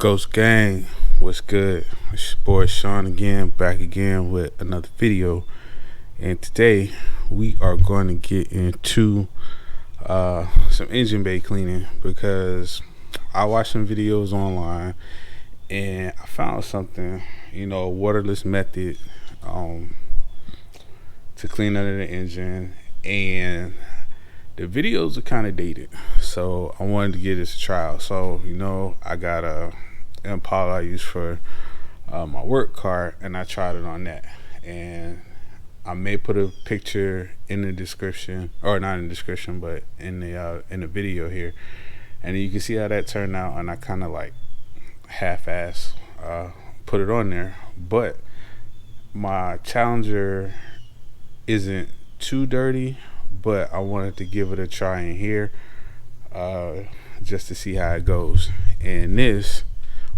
Ghost Gang, what's good? It's your boy Sean again, back again with another video. And today we are going to get into some engine bay cleaning because I watched some videos online and I found something, a waterless method to clean under the engine, and the videos are kind of dated, so I wanted to give this a trial. So I got a Impala I use for my work car, and I tried it on that, and I may put a picture in the description, or not in the description, but in the video here, and you can see how that turned out. And I kind of like half-ass put it on there, but my Challenger isn't too dirty, but I wanted to give it a try in here just to see how it goes. And this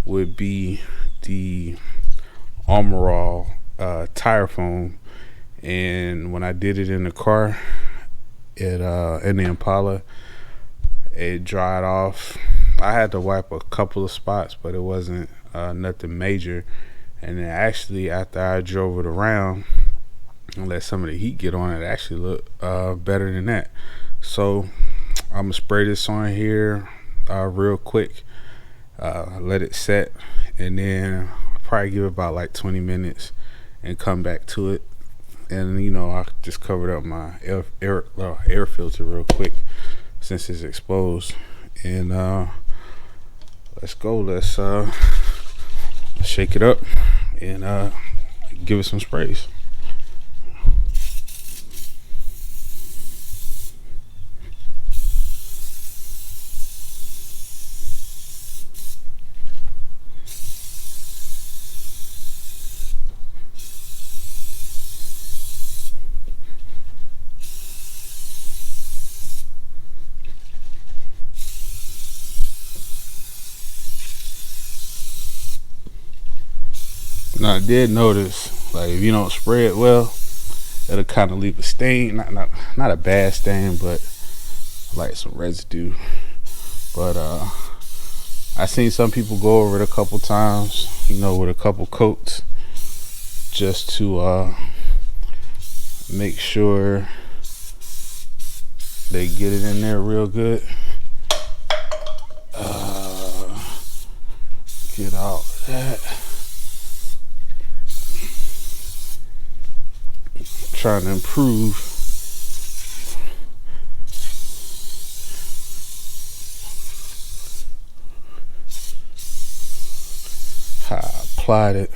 would be the Armor tire foam, and when I did it in the car, in the Impala, it dried off. I had to wipe a couple of spots, but it wasn't nothing major. And then actually, after I drove it around and let some of the heat get on, it actually looked better than that. So I'm gonna spray this on here real quick, let it set, and then probably give it about like 20 minutes and come back to it. And I just covered up my air filter real quick since it's exposed. And let's go. Let's shake it up and give it some sprays. Now I did notice, like, if you don't spray it well, it'll kind of leave a stain. Not a bad stain, but like some residue. But I seen some people go over it a couple times, with a couple coats, just to make sure they get it in there real good. Get out that. Trying to improve how I applied it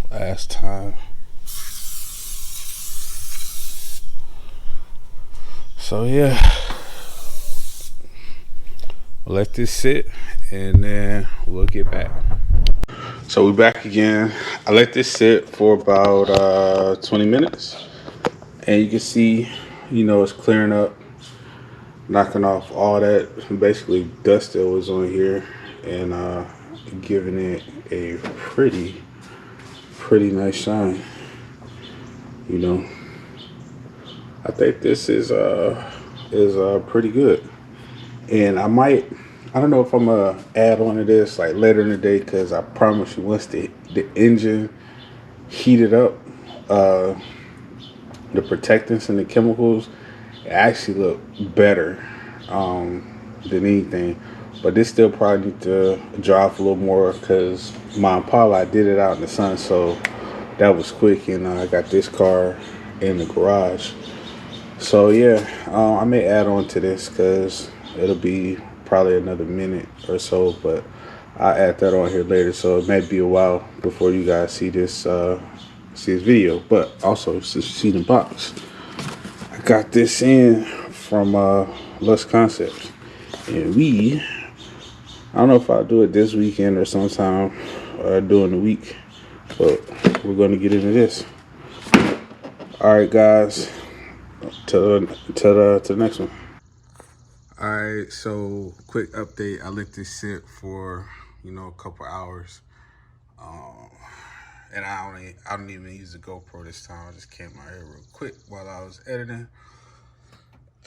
last time. So yeah, let this sit and then we'll get back. So we're back again. I let this sit for about 20 minutes, and you can see, it's clearing up, knocking off all that basically dust that was on here, and giving it a pretty nice shine. I think this is pretty good, and I don't know if I'm gonna add on to this like later in the day, because I promise you, once the engine heated up, the protectants and the chemicals, it actually look better than anything. But this still probably need to dry off a little more, because my Impala, I did it out in the sun, so that was quick, and I got this car in the garage. So yeah, I may add on to this because it'll be probably another minute or so, but I'll add that on here later, so it may be a while before you guys see this video. But also, since you see the box, I got this in from Lust Concepts, and I don't know if I'll do it this weekend or sometime during the week, but we're going to get into this. All right, guys, to the next one. Alright, so quick update. I let this sit for, a couple hours. And I don't even use the GoPro this time. I just came out here real quick while I was editing.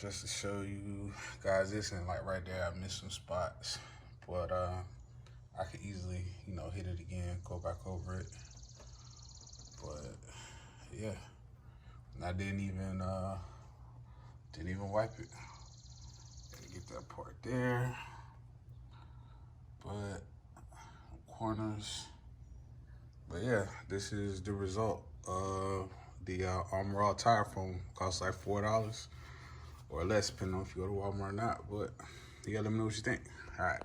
just to show you guys this, and like right there I missed some spots, but I could easily, you know, hit it again, go back over it. But yeah, and I didn't even wipe it. Get that part there, but corners. But yeah, this is the result of the Armor All tire foam. Costs like $4 or less, depending on if you go to Walmart or not. But yeah, let me know what you think. All right.